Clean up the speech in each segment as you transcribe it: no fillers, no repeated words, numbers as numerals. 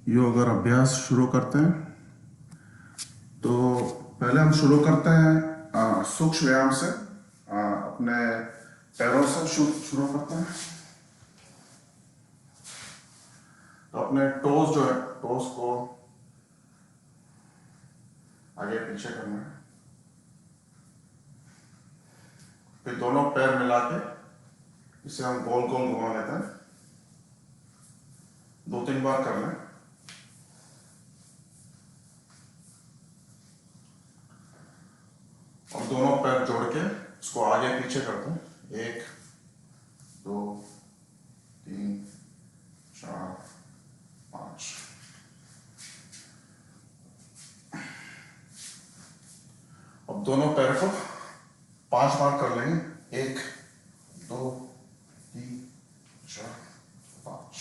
योग अगर अभ्यास शुरू करते हैं तो पहले हम शुरू करते हैं सूक्ष्म व्यायाम से। अपने पैरों से शुरू करते हैं। तो अपने टोज जो है, टोज को आगे पीछे करना है। फिर दोनों पैर मिला के इसे हम गोल गोल घुमा लेते हैं। 2-3 बार कर लें। और दोनों पैर जोड़ के इसको आगे पीछे करते हैं। 1 2 3 4 5। अब दोनों पैर को 5 बार कर लेंगे। 1 2 3 4 5।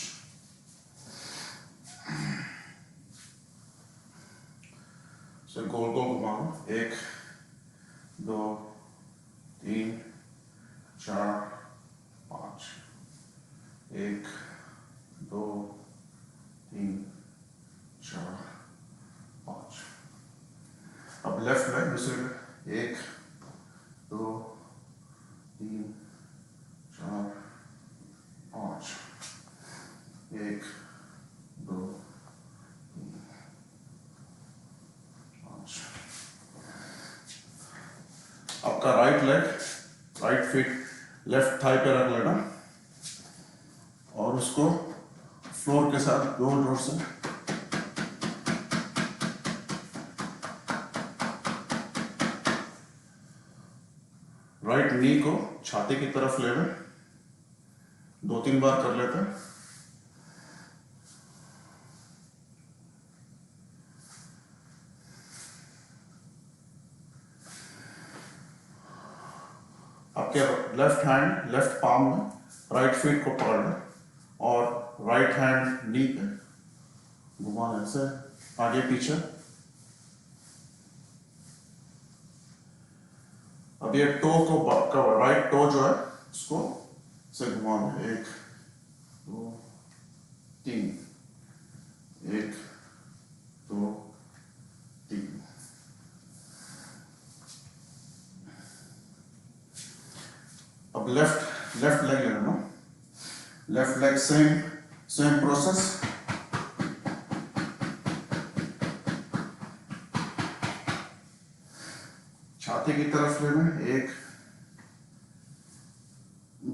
इसे गोल गोल घुमाओ। 1 2 3 4 5। 1 2 3 4 5। अब लेफ्ट में दूसरे 1 2 3 4 5। 1 2 3 5। आपका right leg, right feet left thigh पे रख लेना और उसको फ्लोर के साथ जोर जोर से राइट नी को छाती की तरफ ले लें। 2-3 बार कर लेते हैं। आपके लेफ्ट हैंड लेफ्ट पाम में राइट फीट को पकड़ लें और राइट हैंड नी पे घुमाने से आगे पीछे। अब ये टो को राइट टो जो है उसको से घुमाना। 1 2 3। 1 2 3। अब लेफ्ट लेग लेना। Left leg same process. छाती की तरफ लेना। 1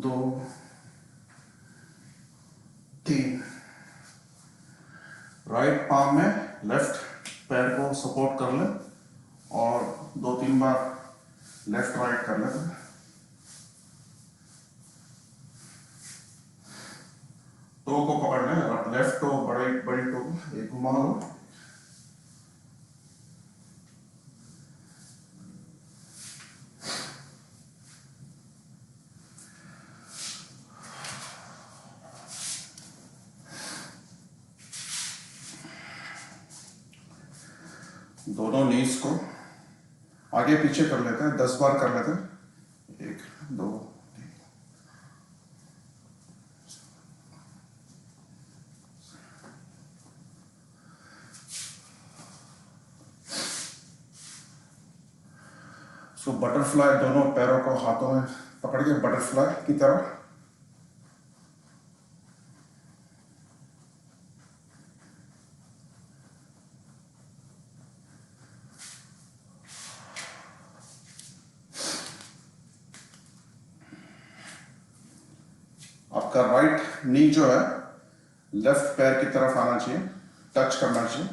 2 3। राइट पाम में लेफ्ट पैर को सपोर्ट कर लें और 2-3 बार लेफ्ट राइट कर लें। टो को पकड़ लें। लेफ्ट टो बड़ी टो एक घुमा लो। दोनों नीज को आगे पीछे कर लेते हैं। 10 बार कर लेते हैं। 1 2 3। इसको बटरफ्लाई दोनों पैरों को हाथों में पकड़ के बटरफ्लाई की तरह आपका राइट नी जो है लेफ्ट पैर की तरफ आना चाहिए, टच करना चाहिए।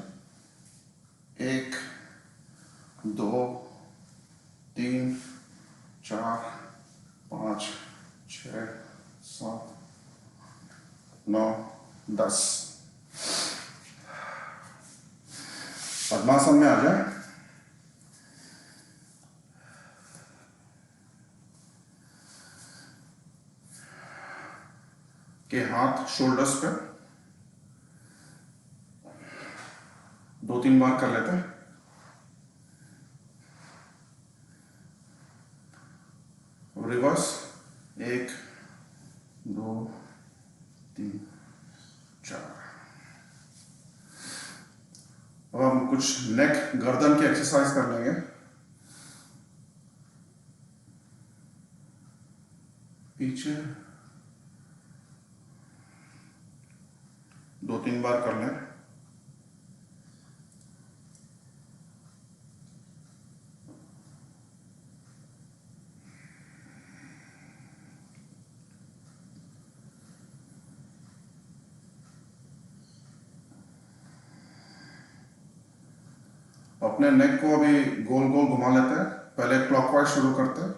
1 2 3 4 5 6 7 9 10। पद्मासन में आ जाए। के हाथ शोल्डर्स पे 2-3 बार कर लेते हैं। रिवर्स 1 2 3 4। अब हम कुछ नेक गर्दन की एक्सरसाइज कर लेंगे। पीछे 2-3 बार कर लें। अपने नेक को अभी गोल गोल घुमा लेते हैं। पहले क्लॉकवाइज शुरू करते हैं।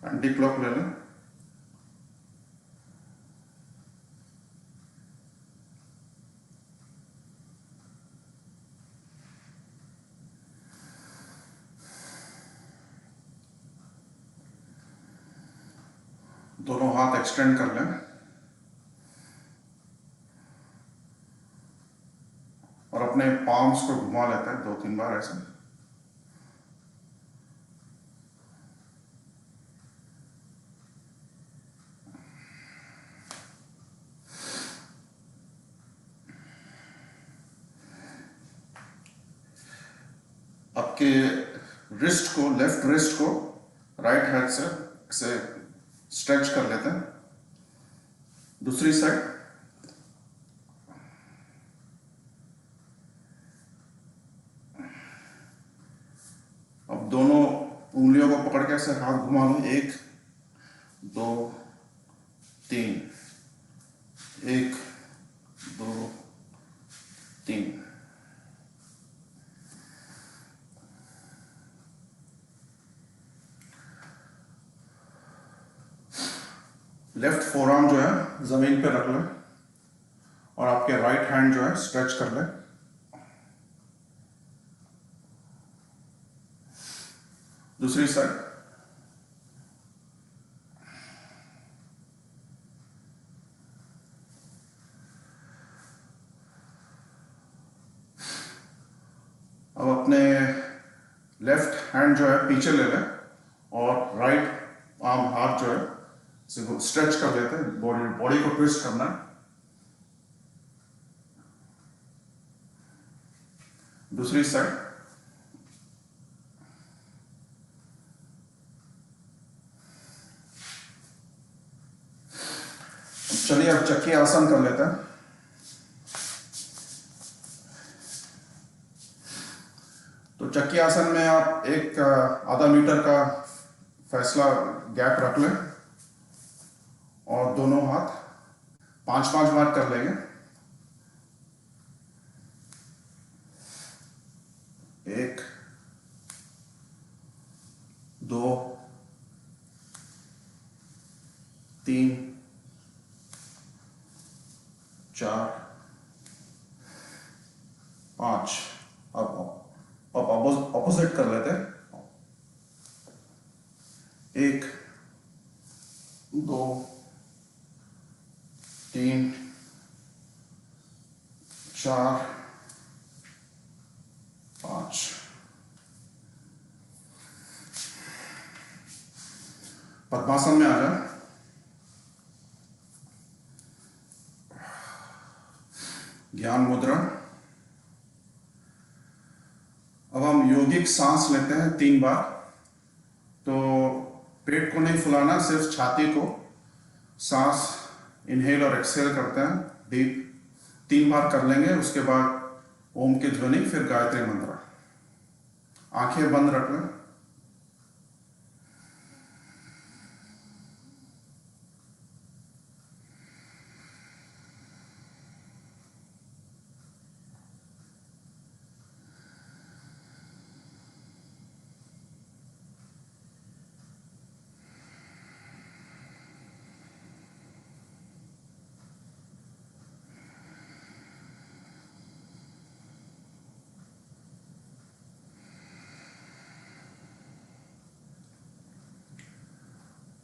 एंटी क्लॉक ले लें। दोनों हाथ एक्सटेंड कर लें और अपने पाम्स को घुमा लेते हैं 2-3 बार ऐसे। आपके रिस्ट को, लेफ्ट रिस्ट को राइट हैंड से स्ट्रेच कर लेते हैं। दूसरी साइड। अब दोनों उंगलियों को पकड़ के ऐसे हाथ घुमा लो। 1 2 3, 1 2 3। लेफ्ट फोरआर्म जो है जमीन पे रख लें और आपके राइट हैंड जो है स्ट्रेच कर लें। दूसरी साइड। अब अपने लेफ्ट हैंड जो है पीछे ले लें और राइट आर्म हाथ जो है स्ट्रेच कर लेते हैं। बॉडी को ट्विस्ट करना है। दूसरी साइड। चलिए अब चक्की आसन कर लेते हैं। तो चक्की आसन में आप एक आधा मीटर का फैसला गैप रख लें और दोनों हाथ 5-5 बार कर लेंगे। 1 2 3 4 5। अब ऑपोजिट कर लेते हैं। 1 2 3 4 5। पद्मासन में आ जाए। ज्ञान मुद्रा। अब हम यौगिक सांस लेते हैं 3 बार। तो पेट को नहीं फुलाना, सिर्फ छाती को सांस इनहेल और एक्सहेल करते हैं डीप। 3 बार कर लेंगे। उसके बाद ओम की ध्वनि, फिर गायत्री मंत्र। आंखें बंद रख लें।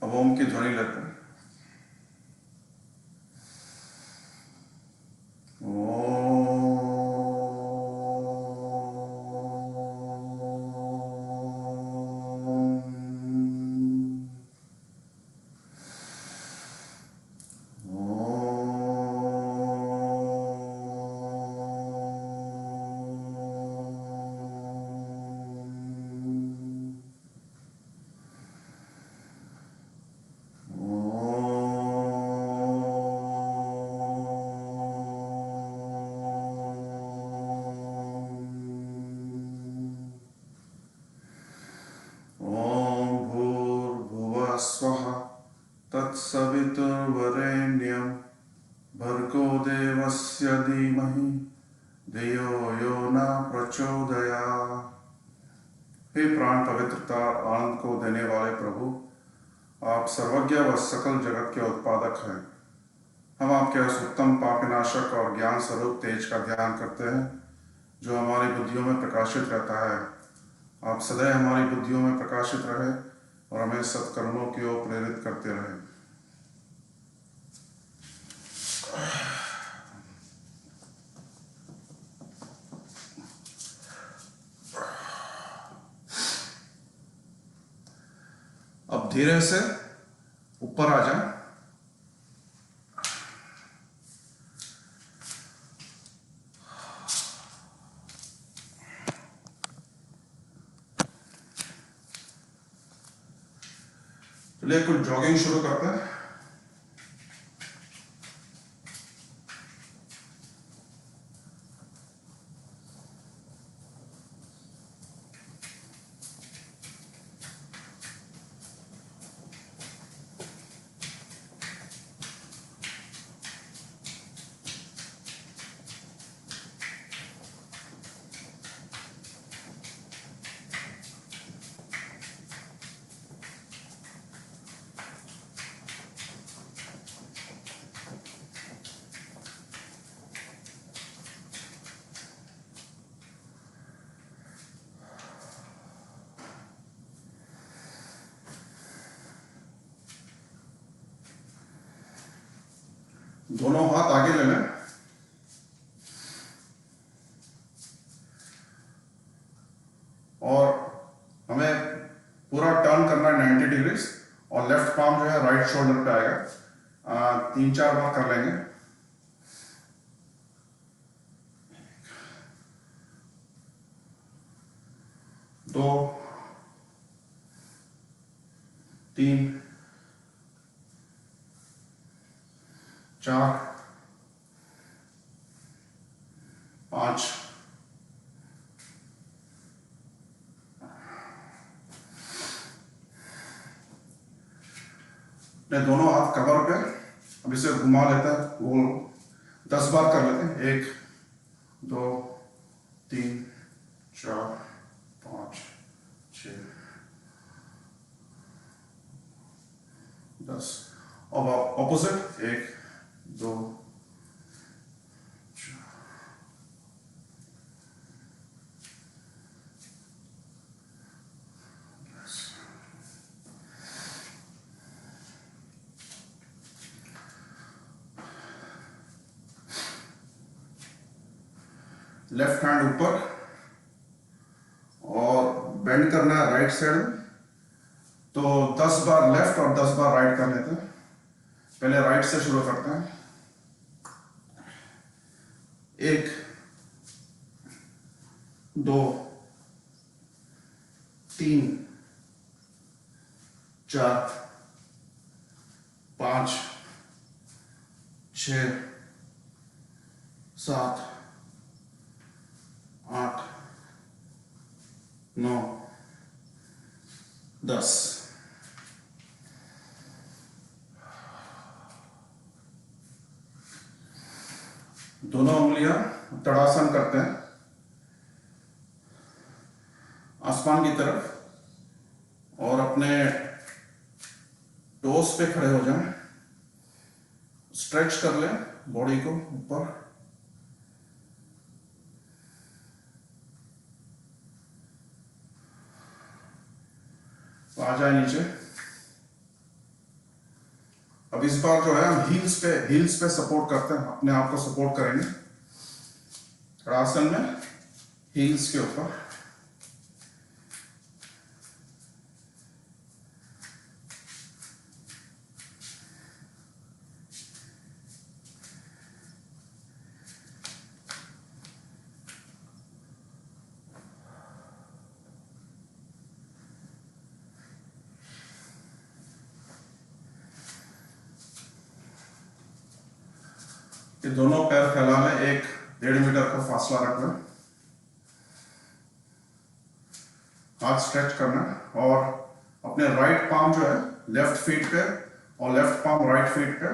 अब ओम की ध्वनि लेते हैं। स्वः तत्सवितुर्वरेण्यं भर्गो देवस्य धीमहि धियो यो न प्रचोदयात्। हे प्राण पवित्रता आनंद को देने वाले प्रभु, आप सर्वज्ञ व सकल जगत के उत्पादक हैं। हम आपके उस उत्तम पापनाशक और ज्ञान स्वरूप तेज का ध्यान करते हैं जो हमारी बुद्धियों में प्रकाशित रहता है। आप सदैव हमारी बुद्धियों में प्रकाशित रहे और हमें सत्कर्मों की ओर प्रेरित करते रहे। अब धीरे से ऊपर आ जाए। चलिए कुछ जॉगिंग शुरू करते हैं। दोनों हाथ आगे ले लें और हमें पूरा टर्न करना है 90 डिग्रीज और लेफ्ट पाम जो है राइट शोल्डर पे आएगा। 3-4 बार कर लेंगे। 2 3 4 5 ने दोनों हाथ कवर पे अब इसे घुमा लेते हैं गोल। 10 बार कर लेते हैं। 1 2 3 4 5 6 10। अब ऑपोजिट 1 2 4 10। लेफ्ट हैंड ऊपर और बेंड करना है राइट साइड में। तो 10 बार लेफ्ट और 10 बार राइट कर लेते हैं। पहले राइट से शुरू करते हैं। 1 2 3 4 5 6 7 8 9 10। दोनों उंगलियां तड़ासन करते हैं आसमान की तरफ और अपने टोस पे खड़े हो जाएं। स्ट्रेच कर लें बॉडी को ऊपर। आ जाए नीचे। अब इस बार जो है हम हील्स पे सपोर्ट करते हैं। अपने आप को सपोर्ट करेंगे आसन में हील्स के ऊपर। ये दोनों पैर फैला लें। 1-1.5 मीटर का फासला रखना। हाथ स्ट्रेच करना और अपने राइट पाम जो है लेफ्ट फीट पे और लेफ्ट पाम राइट फीट पे।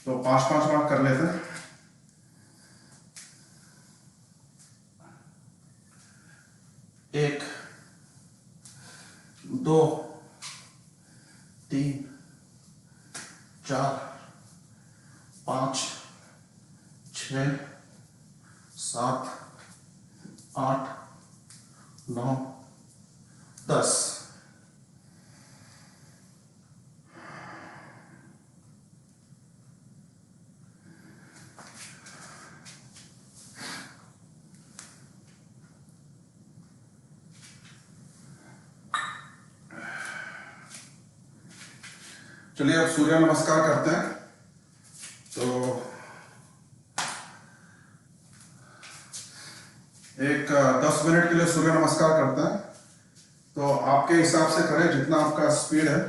तो 5-5 बार कर लेते हैं। 1 2 3 4 5 6 7 8 9 10। चलिए अब सूर्य नमस्कार करते हैं। तो एक 10 मिनट के लिए सूर्य नमस्कार करते हैं। तो आपके हिसाब से करें जितना आपका स्पीड है।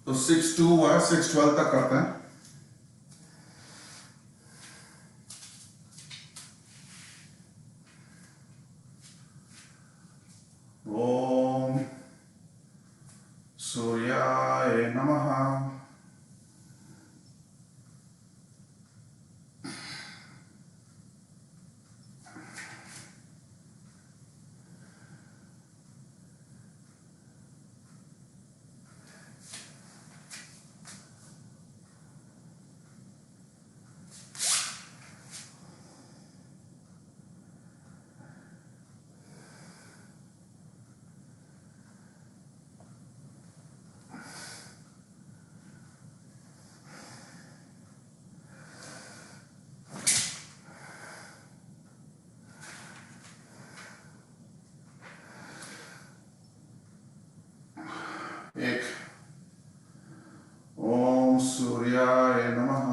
तो 6-2 हुआ है, 6-12 तक करते हैं। ओम सूर्याय नमः। एक ओम सूर्याय नमः।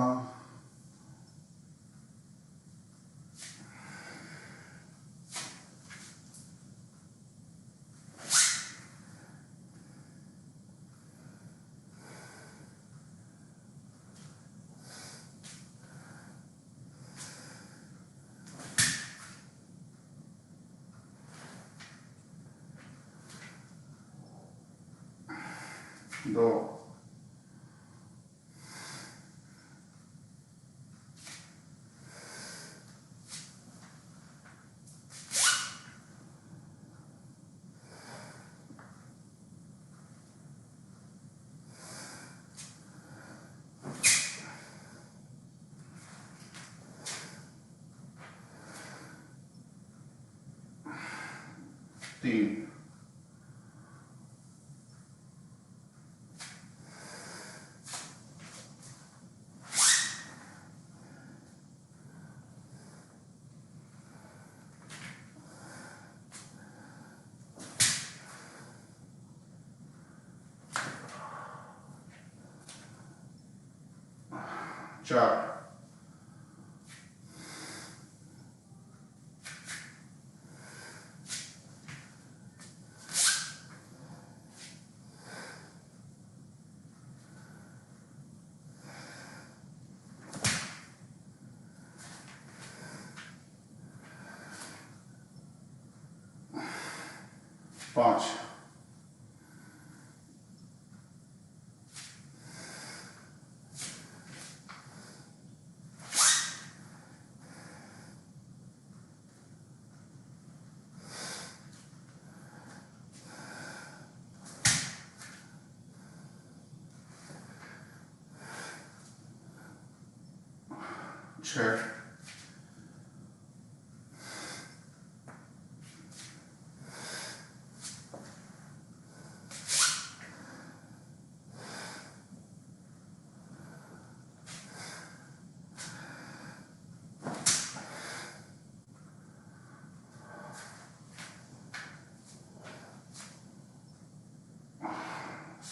2 3 4 5 6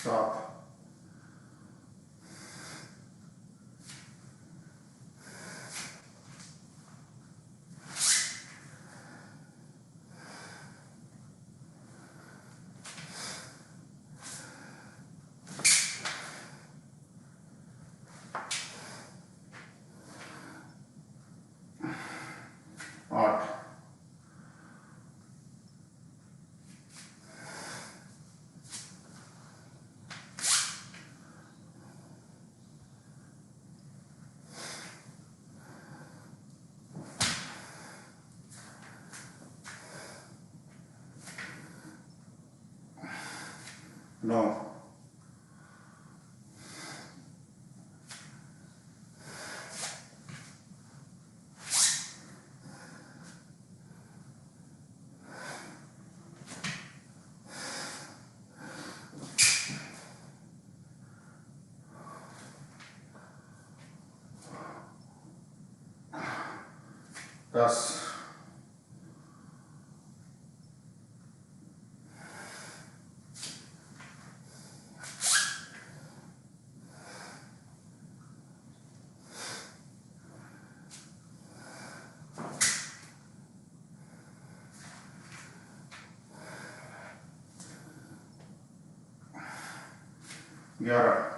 7 8 9, 10, 11,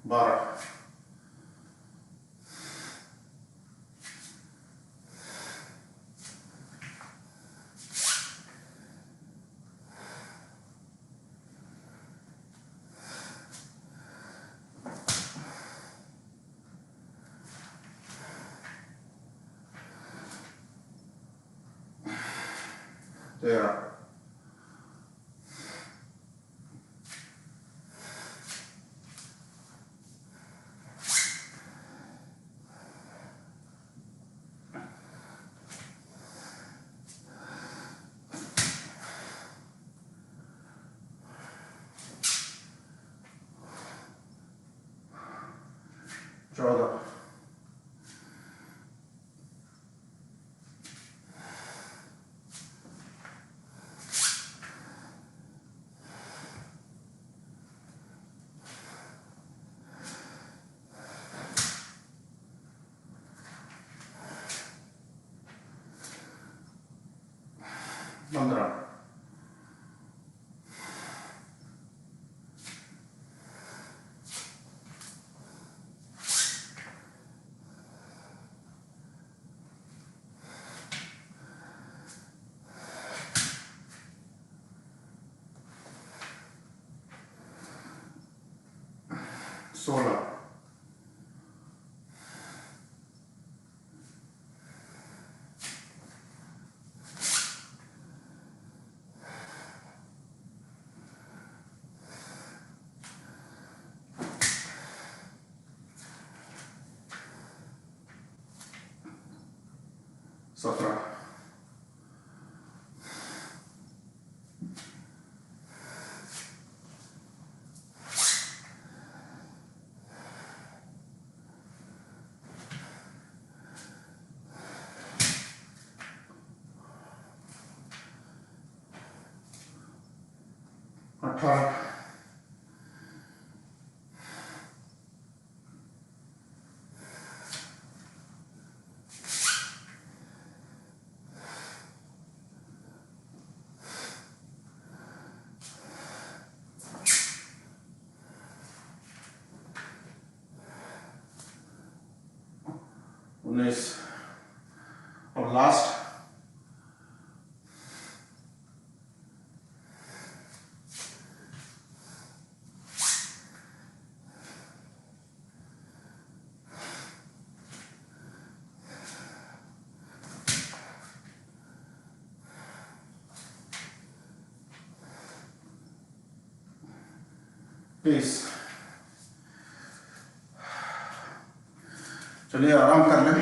12, 13, 14, 15, 16, 17, 18, 19 और लास्ट पीस। चलिए आराम कर लें।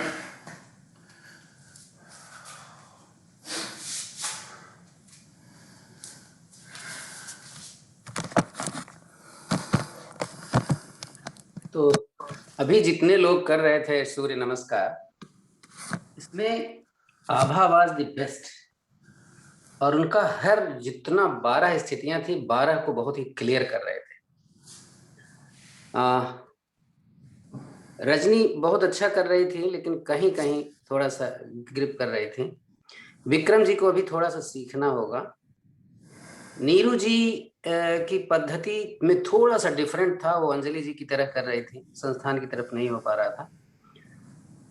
तो अभी जितने लोग कर रहे थे सूर्य नमस्कार, इसमें आभावाज द बेस्ट, और उनका हर जितना 12 स्थितियां थी 12 को बहुत ही क्लियर कर रहे थे। रजनी बहुत अच्छा कर रही थी, लेकिन कहीं कहीं थोड़ा सा ग्रिप कर रही थी। विक्रम जी को अभी थोड़ा सा सीखना होगा। नीरू जी की पद्धति में थोड़ा सा डिफरेंट था, वो अंजलि जी की तरह कर रही थी, संस्थान की तरफ नहीं हो पा रहा था।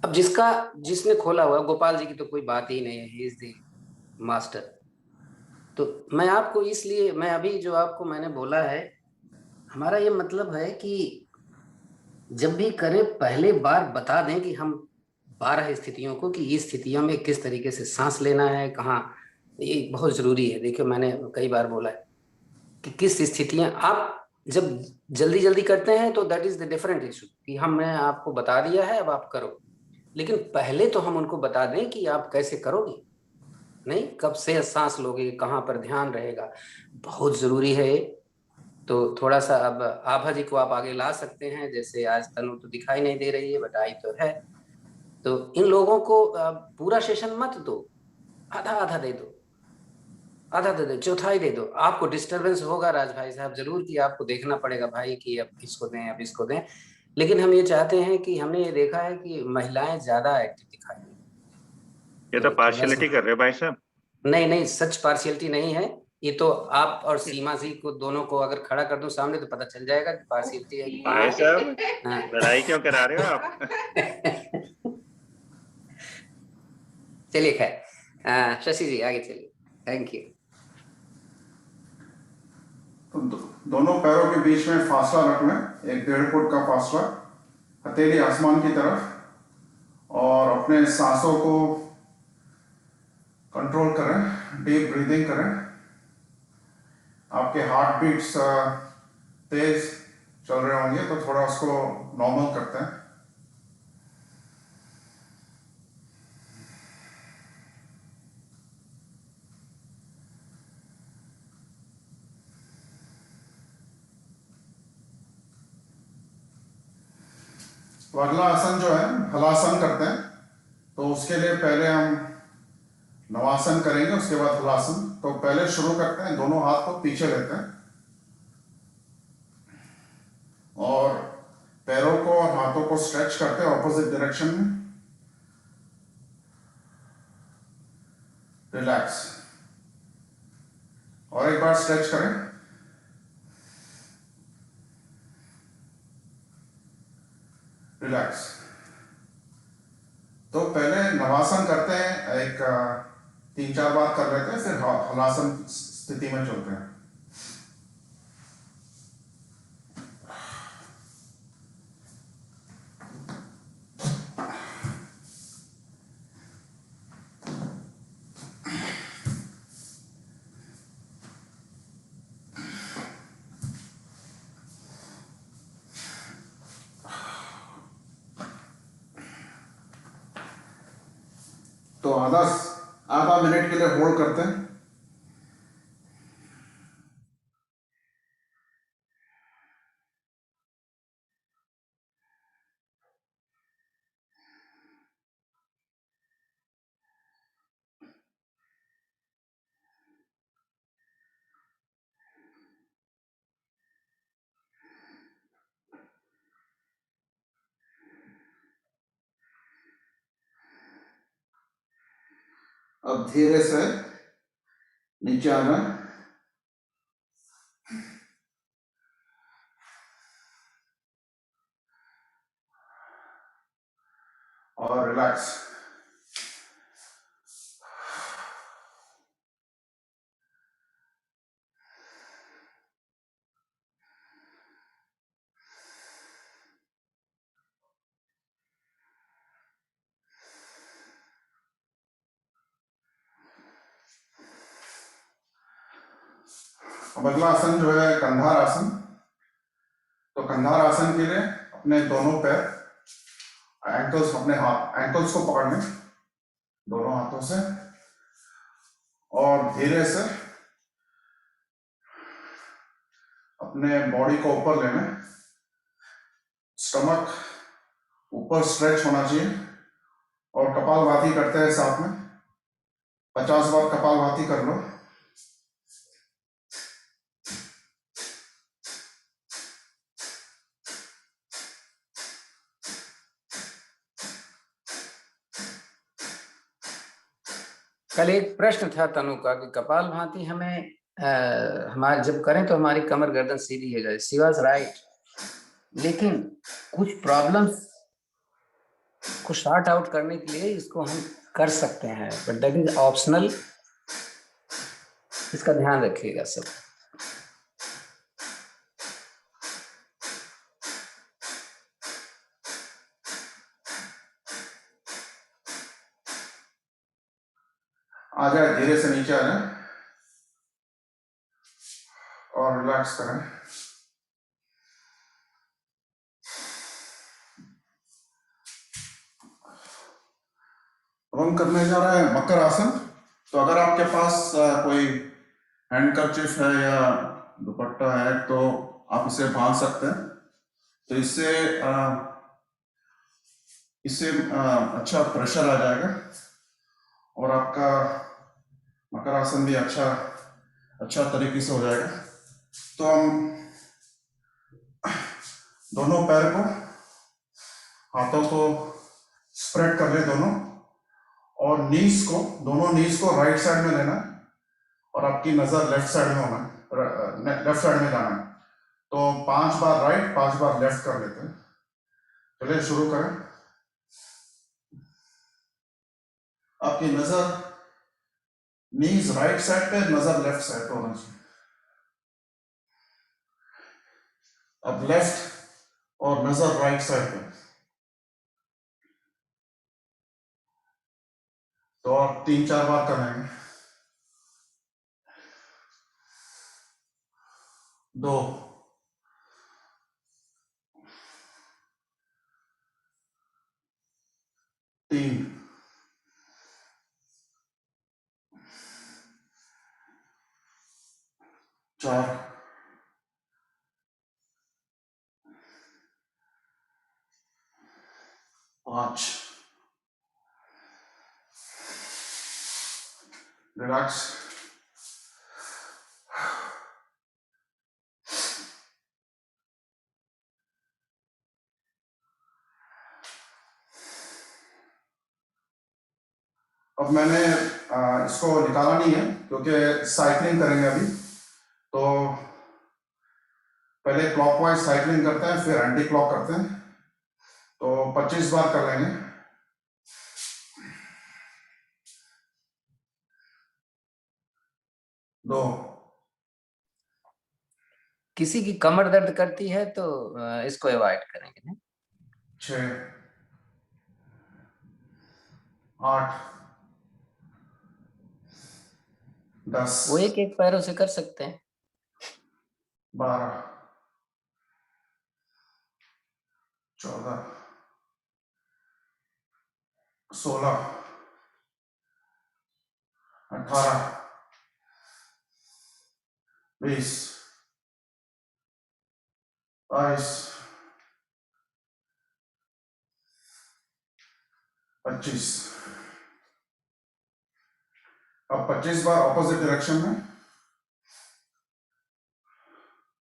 अब जिसने खोला हुआ, गोपाल जी की तो कोई बात ही नहीं है, ही इज द मास्टर। तो मैं अभी जो आपको मैंने बोला है, हमारा ये मतलब है कि जब भी करें पहले बार बता दें कि हम 12 स्थितियों को, कि इस स्थितियों में किस तरीके से सांस लेना है, कहाँ, ये बहुत जरूरी है। देखियो मैंने कई बार बोला है कि किस स्थितियां आप जब जल्दी जल्दी करते हैं तो that is the different issue, कि हमने आपको बता दिया है अब आप करो, लेकिन पहले तो हम उनको बता दें कि आप कैसे करोगे, नहीं कब से सांस लोगे, कहाँ पर ध्यान रहेगा, बहुत जरूरी है ये। तो थोड़ा सा अब आभा जी को आप आगे ला सकते हैं, जैसे आज तनु तो दिखाई नहीं दे रही है बट आई तो है। तो इन लोगों को पूरा सेशन मत दो, आधा आधा दे दो, आधा दे दो, चौथाई दे दो। आपको डिस्टरबेंस होगा राज भाई साहब जरूर, कि आपको देखना पड़ेगा भाई कि अब इसको दें अब इसको दें, लेकिन हम ये चाहते हैं कि हमने ये देखा है कि महिलाएं ज्यादा एक्टिव दिखाई दें। ये तो तो थोड़ा पार्शियलिटी सा, कर रहे हो भाई साहब। नहीं नहीं, सच पार्शियलिटी नहीं है ये तो। आप और सीमा जी को दोनों को अगर खड़ा कर दूं सामने तो पता चल जाएगा कि पार्शियलिटी है कि भाई साहब हाँ। लड़ाई क्यों करा रहे हो आप? चलिए खैर, शशि जी आगे चलिए, थैंक यू। तो दोनों पैरों के बीच में फासला रखना है, 1.5 फुट का फासला, हथेली आसमान की तरफ, और अपने सांसों को कंट्रोल करें, डीप ब्रीदिंग करें। आपके हार्ट बीट्स तेज चल रहे होंगे तो थोड़ा उसको नॉर्मल करते हैं। तो अगला आसन जो है हलासन करते हैं, तो उसके लिए पहले हम नवासन करेंगे, उसके बाद हलासन। तो पहले शुरू करते हैं, दोनों हाथ को पीछे लेते हैं और पैरों को और हाथों को स्ट्रेच करते हैं ऑपोजिट डायरेक्शन में। रिलैक्स, और एक बार स्ट्रेच करें, रिलैक्स। तो पहले नवासन करते हैं, एक 3-4 बार कर लेते हैं, फिर हलासन स्थिति में चलते हैं। तो आधा मिनट के लिए होल्ड करते हैं। अब धीरे से नीचे आना और रिलैक्स। अब अगला आसन जो है कंधार आसन। तो कंधार आसन के लिए अपने दोनों पैर, एंकल्स, अपने हाथ एंकल्स को पकड़ लें दोनों हाथों से, और धीरे से अपने बॉडी को ऊपर लेना। स्टमक ऊपर स्ट्रेच होना चाहिए, और कपालभाति करते हैं साथ में। 50 बार कपालभाति कर लो। कल एक प्रश्न था तनु का कि कपालभाति हमें हमारे जब करें तो हमारी कमर गर्दन सीधी हो जाए। शी वाज राइट, लेकिन कुछ प्रॉब्लम्स को शॉर्ट आउट करने के लिए इसको हम कर सकते हैं, बट दैट इज ऑप्शनल। इसका ध्यान रखिएगा सब। आ जाए, धीरे से नीचे आ जाए और रिलैक्स करें। अब हम करने जा रहे हैं मकर आसन। तो अगर आपके पास कोई हैंडकरचिफ है या दुपट्टा है तो आप इसे बांध सकते हैं। तो इससे अच्छा प्रेशर आ जाएगा और आपका मकर आसन भी अच्छा तरीके से हो जाएगा। तो हम दोनों पैर को, हाथों को स्प्रेड कर ले दोनों, और दोनों नीज को राइट साइड में लेना है और आपकी नजर लेफ्ट साइड में होना है, लेफ्ट साइड में जाना है। तो 5 बार राइट 5 बार लेफ्ट कर लेते हैं। चलिए शुरू करें। आपकी नजर नीज राइट साइड पे, नजर लेफ्ट साइड पे होना चाहिए। अब लेफ्ट और नजर राइट साइड पे। तो आप 3-4 बार करेंगे। 2, 3, 4, 5। रिलैक्स। अब मैंने इसको निकाला नहीं है क्योंकि साइकिलिंग करेंगे अभी। तो पहले क्लॉकवाइज साइकिलिंग करते हैं, फिर एंटी क्लॉक करते हैं। तो 25 बार कर लेंगे। 2, किसी की कमर दर्द करती है तो इसको अवॉइड करेंगे ना। 6, 8, 10, वो एक एक पैरों से कर सकते हैं। 12, 14, 16, 18, 20, 22, 25। अब 25 बार ऑपोजिट डायरेक्शन में।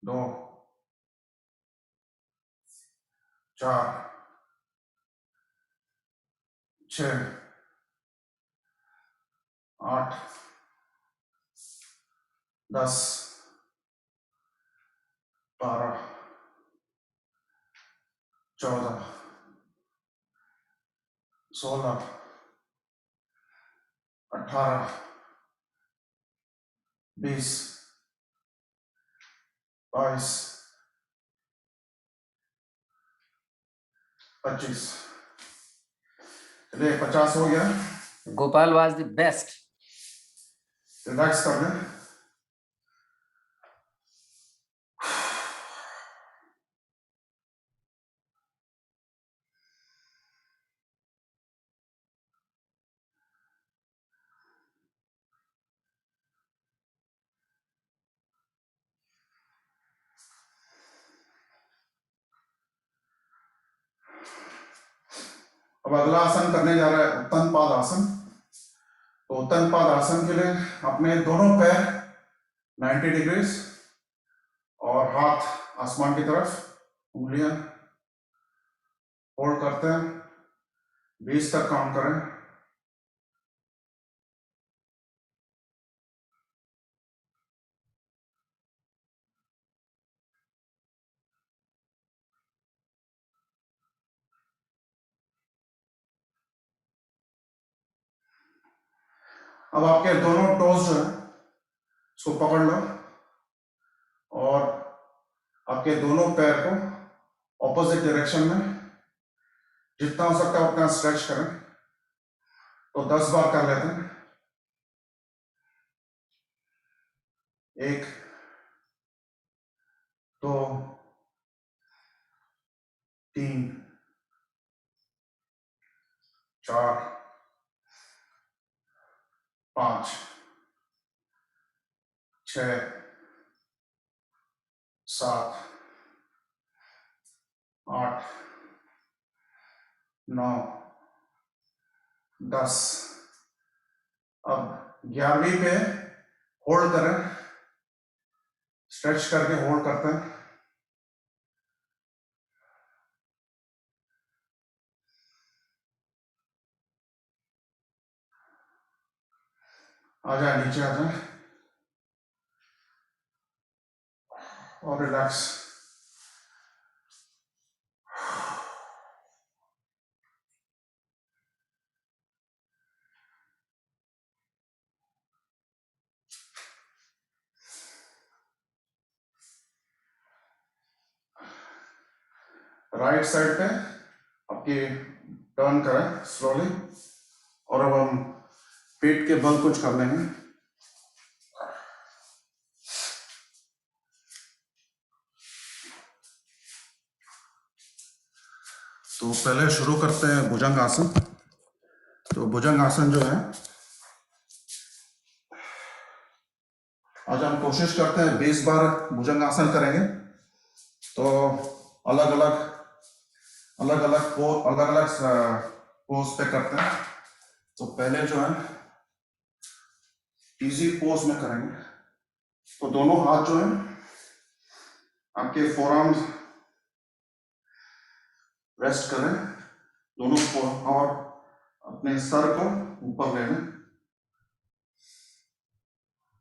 2, 4, 6, 8, 10, 12, 14, 16, 18, 20, 22, 25। चलिए 50 हो गया। Gopal was the best. Relax कर लें। अब अगला आसन करने जा रहा है उत्तन पाद आसन। तो उत्तन पाद आसन के लिए अपने दोनों पैर 90 डिग्रीज और हाथ आसमान की तरफ, उंगलियां होल्ड करते हैं। 20 तक काउंट करें। अब आपके दोनों टोज जो है उसको पकड़ लो और आपके दोनों पैर को ऑपोजिट डायरेक्शन में जितना हो सकता है उतना स्ट्रेच करें। तो 10 बार कर लेते हैं। 1 2 3 4 5 6 7 8 9 10। अब 11वीं पे होल्ड करें, स्ट्रेच करके होल्ड करते हैं। आ जाए, नीचे आ जाए और रिलैक्स। राइट साइड पे आपकी टर्न करें स्लोली और अब हम पेट के बल कुछ कर लेंगे। तो पहले शुरू करते हैं भुजंग आसन। तो भुजंग आसन जो है, आज हम कोशिश करते हैं 20 बार भुजंग आसन करेंगे। तो अलग अलग पोज पे करते हैं। तो पहले जो है इजी पोज में करेंगे। तो दोनों हाथ जो है आपके फोरआर्म्स रेस्ट करें, दोनों और अपने सर को ऊपर ले लें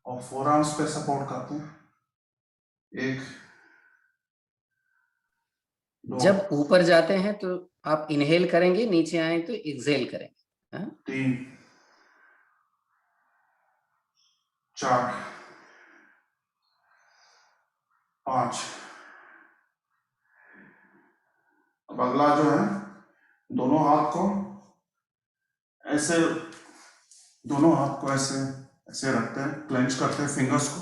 और फोरआर्म्स पे सपोर्ट करते हैं। 1 2 जब ऊपर जाते हैं तो आप इनहेल करेंगे, नीचे आए तो एक्सहेल करेंगे। हाँ? 3 4 5। अब अगला जो है, दोनों हाथ को ऐसे ऐसे रखते हैं, क्लेंच करते हैं फिंगर्स को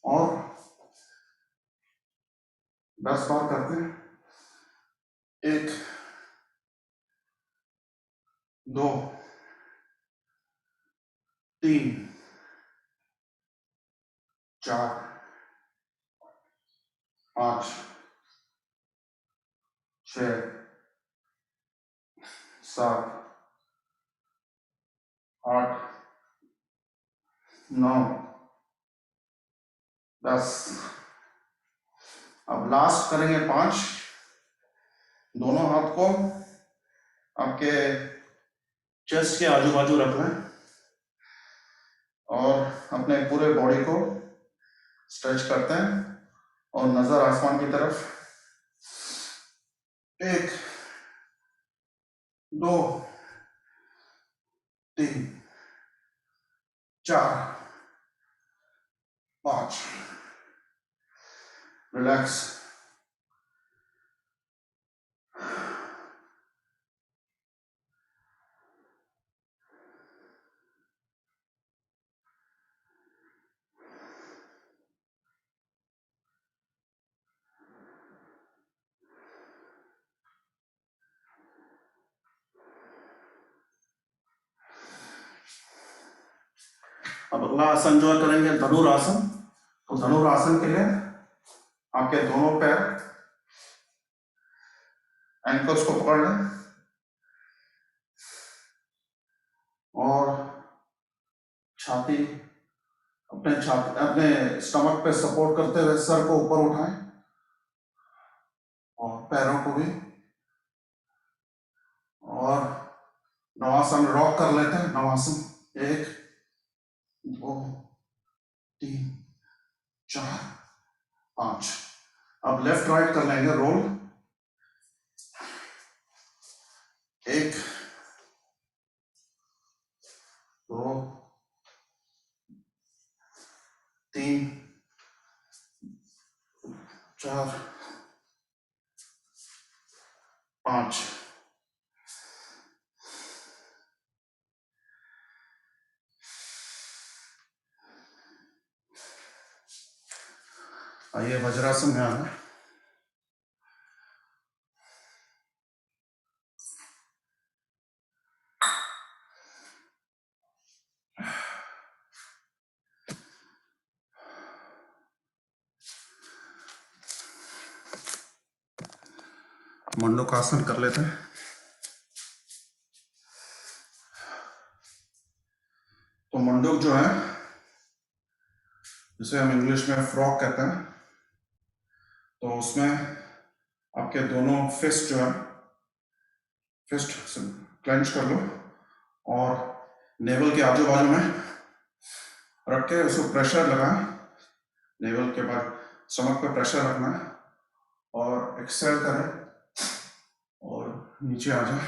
और 10 बार करते हैं। 1 2 3 4 5 6 7 8 9 10। अब लास्ट करेंगे 5। दोनों हाथ को आपके चेस्ट के आजू बाजू रख लें और अपने पूरे बॉडी को स्ट्रेच करते हैं और नजर आसमान की तरफ। 1 2 3 4 5। रिलैक्स। अब अगला आसन जो है करेंगे धनुरासन। तो धनुरासन के लिए आपके दोनों पैर एंकल्स को पकड़ लें और छाती अपने स्टमक पे सपोर्ट करते हुए सर को ऊपर उठाएं और पैरों को भी। और नवासन रॉक कर लेते हैं। नवासन 1 2 3 4 5। अब लेफ्ट राइट कर लेंगे रोल। 1 2 3 4 5 आइए वज्रासन में आ जाए। मंडूकासन कर लेते हैं। तो मंडूक जो है, जिसे हम इंग्लिश में फ्रॉग कहते हैं, तो उसमें आपके दोनों फिस्ट जो है, फिस्ट क्लेंच कर लो और नेवल के आजू बाजू में रख के उसको प्रेशर लगाएं। नेवल के बाद स्टमक पे प्रेशर रखना है और एक्सेल करें और नीचे आ जाए।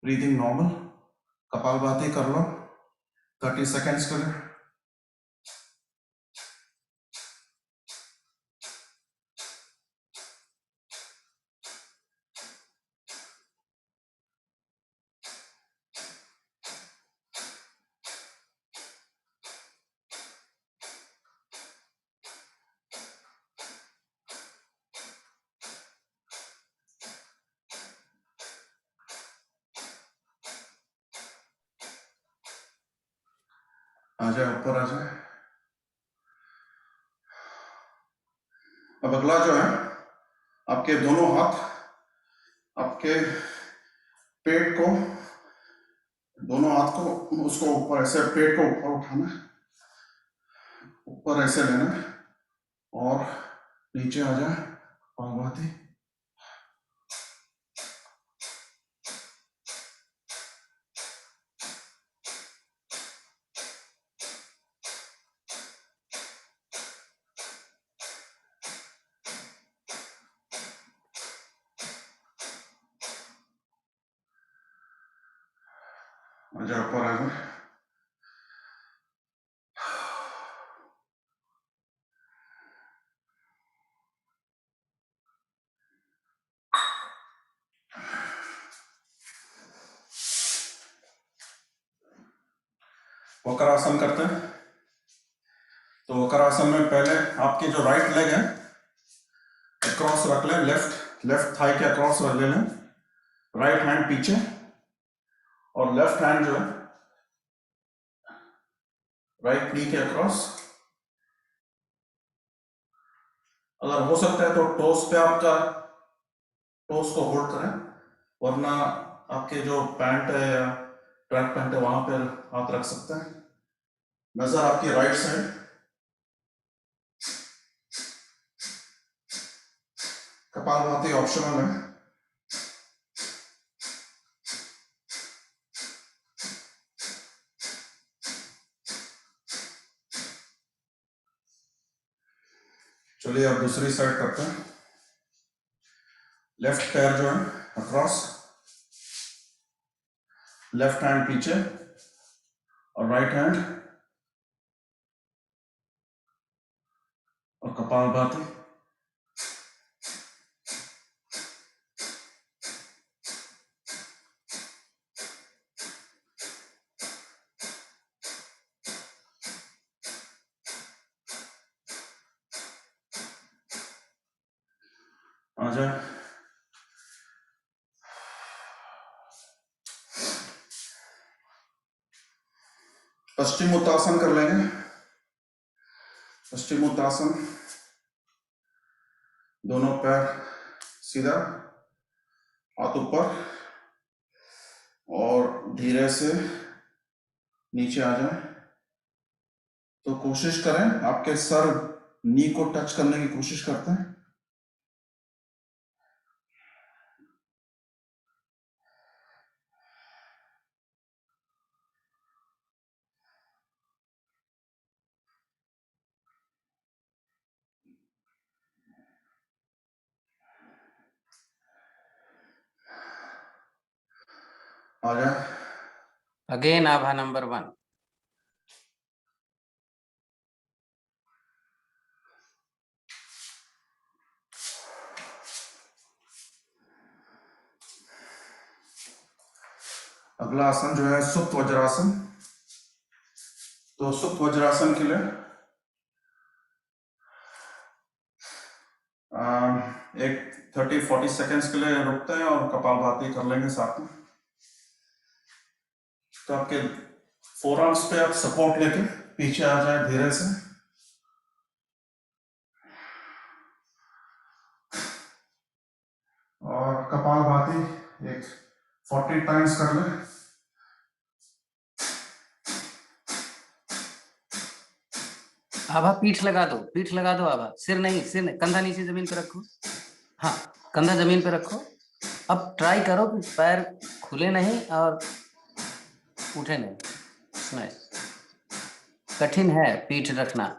ब्रीदिंग नॉर्मल, कपालभाति कर लो, 30 सेकेंड्स करें। आ जाए, ऊपर आ जाए। अब अगला जो है, आपके दोनों हाथ आपके पेट को, दोनों हाथ को उसको ऊपर ऐसे, पेट को ऊपर उठाना है, ऊपर ऐसे लेना है और नीचे आ जाए। कपालभाति। आ जाए, ऊपर आ जाए। वक्रासन करते हैं। तो वक्रासन में पहले आपकी जो राइट लेग है क्रॉस रख लें, लेफ्ट थाई के अक्रॉस रख लें, राइट हैंड पीछे और लेफ्ट हैंड जो है राइट नी के अक्रॉस। अगर हो सकता है तो टोस पे आपका, टोस को होल्ड करें, वरना आपके जो पैंट है या ट्रैक पैंट है वहां पर हाथ रख सकते हैं। नजर आपकी राइट साइड। कपालभाति ऑप्शनल है। चलिए अब दूसरी साइड करते हैं। लेफ्ट पैर जो है अक्रॉस, लेफ्ट हैंड पीछे और राइट हैंड और कपालभाति। आ जाए। पश्चिम उत्तासन कर लेंगे। पश्चिम उत्तासन, दोनों पैर सीधा, हाथ ऊपर और धीरे से नीचे आ जाए। तो कोशिश करें, आपके सर नी को टच करने की कोशिश करते हैं। आ जाए। अगेन आभा नंबर 1। अगला आसन जो है सुप्त वज्रासन। तो सुप्त वज्रासन के लिए एक 30-40 सेकेंड्स के लिए रुकते हैं और कपालभाति कर लेंगे साथ में। तो आपके फोर आर्म्स पे आप सपोर्ट लेके पीछे आ जाए धीरे से। और कपालभाति एक 40 टाइम्स कर ले। आभा पीठ लगा दो, पीठ लगा दो आभा, सिर नहीं, कंधा नीचे जमीन पे रखो। हाँ, कंधा जमीन पे रखो। अब ट्राई करो कि पैर खुले नहीं और उठे नहीं। नाइस। कठिन है पीठ रखना।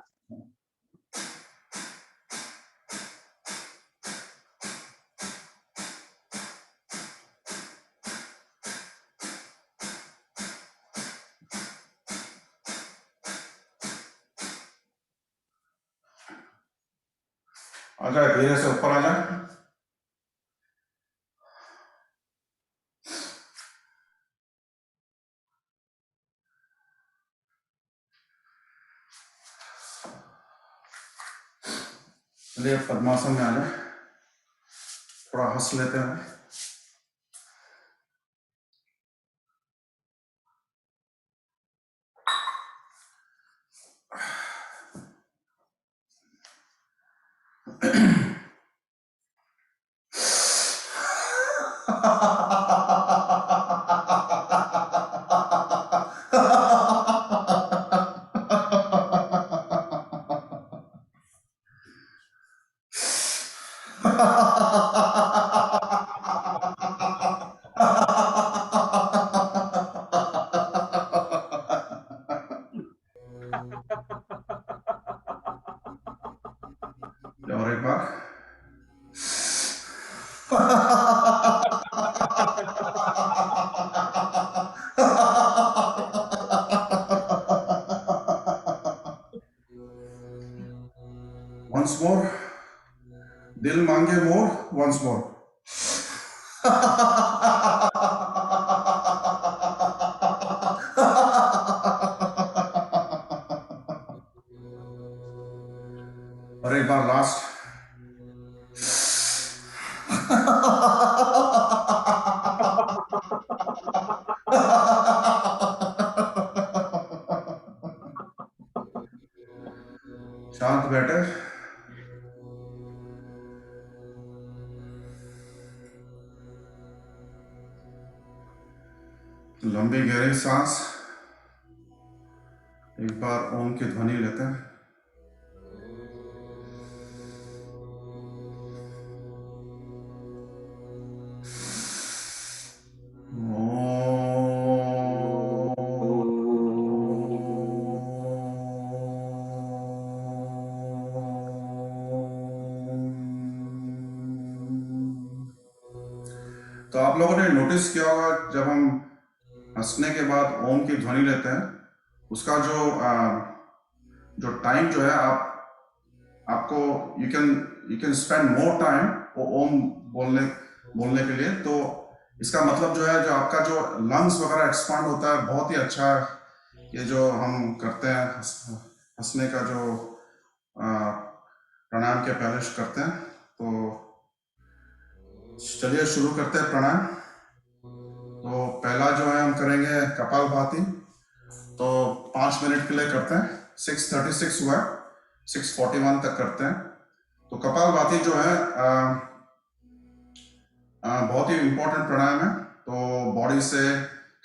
आ जाए धीरे से ऊपर आ जाए। चलिए पद्मासन में आ जाए। थोड़ा हंस लेते हैं। और एक बार। Once more. दिल मांगे मोर। Once more. और एक बार लास्ट। शांत बैठे। लंबी गहरी सांस। एक बार ओम की ध्वनि लेते हैं। तो आप लोगों ने नोटिस किया होगा जब हम हंसने के बाद ओम की ध्वनि लेते हैं, उसका जो टाइम जो है आपको you can spend more time वो ओम बोलने के लिए। तो इसका मतलब जो है जो आपका जो लंग्स वगैरह एक्सपांड होता है, बहुत ही अच्छा ये जो हम करते हैं हंसने का जो प्राणायाम के पहले करते हैं। तो चलिए शुरू करते हैं प्राणायाम। तो पहला जो है हम करेंगे कपालभाति। तो 5 मिनट के लिए करते हैं। 6:36 हुआ, 6:41 तक करते हैं। तो कपालभाति जो है बहुत ही इम्पोर्टेंट प्राणायाम है। तो बॉडी से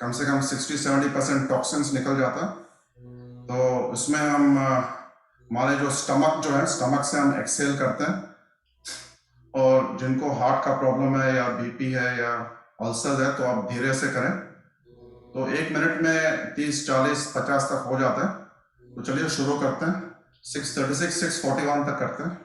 कम 60-70% टॉक्सिन्स निकल जाता है। तो इसमें हम हमारे जो स्टमक से हम एक्सेल करते हैं। और जिनको हार्ट का प्रॉब्लम है या बीपी है या अल्सर है तो आप धीरे से करें। तो 1 मिनट में 30, 40, 50 तक हो जाता है। तो चलिए शुरू करते हैं। 6:36, 6:41 तक करते हैं।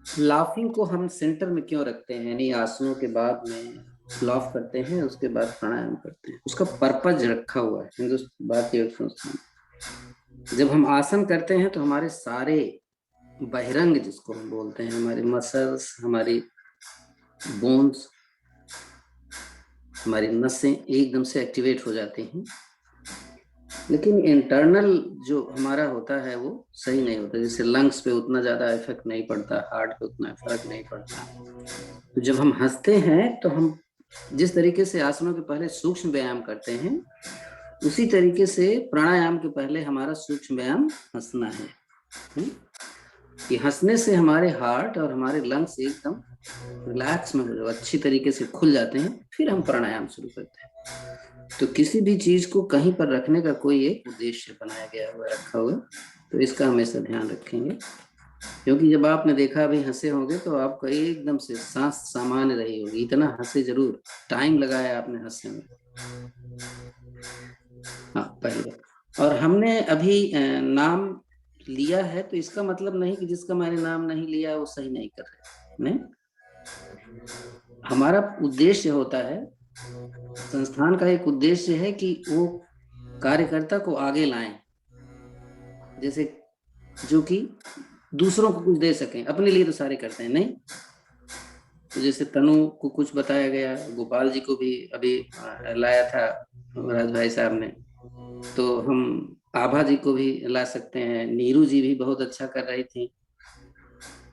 लाफिंग को हम सेंटर में क्यों रखते हैं, यानी आसनों के बाद में लाफ करते हैं, उसके बाद प्राणायाम करते हैं, उसका पर्पज रखा हुआ है हिंदुस्तान भारतीय संस्थान। जब हम आसन करते हैं तो हमारे सारे बहिरंग जिसको हम बोलते हैं, हमारी मसल्स, हमारी बोन्स, हमारी नसें एकदम से एक्टिवेट हो जाती हैं, लेकिन इंटरनल जो हमारा होता है वो सही नहीं होता। जैसे लंग्स पे उतना ज्यादा इफेक्ट नहीं पड़ता, हार्ट पे उतना फर्क नहीं पड़ता। तो जब हम हंसते हैं तो हम जिस तरीके से आसनों के पहले सूक्ष्म व्यायाम करते हैं, उसी तरीके से प्राणायाम के पहले हमारा सूक्ष्म व्यायाम हंसना है। कि हंसने से हमारे हार्ट और हमारे लंग्स एकदम रिलैक्स में अच्छी तरीके से खुल जाते हैं, फिर हम प्राणायाम शुरू करते हैं। तो किसी भी चीज को कहीं पर रखने का कोई एक उद्देश्य बनाया गया हुआ, रखा हुआ, तो इसका हमेशा ध्यान रखेंगे। क्योंकि जब आपने देखा अभी हंसे होंगे तो आपका एकदम से सांस सामान्य रही होगी, इतना हंसे जरूर, टाइम लगाया आपने हंसने में। हाँ, पहली बात। और हमने अभी नाम लिया है, तो इसका मतलब नहीं कि जिसका मैंने नाम नहीं लिया वो सही नहीं कर रहे, नहीं। हमारा उद्देश्य होता है, संस्थान का एक उद्देश्य है कि वो कार्यकर्ता को आगे लाएं, जैसे जो कि दूसरों को कुछ दे सकें, अपने लिए तो सारे करते हैं नहीं। तो जैसे तनु को कुछ बताया गया, गोपाल जी को भी अभी लाया था राज भाई साहब ने, तो हम आभा जी को भी ला सकते हैं। नीरू जी भी बहुत अच्छा कर रही थी,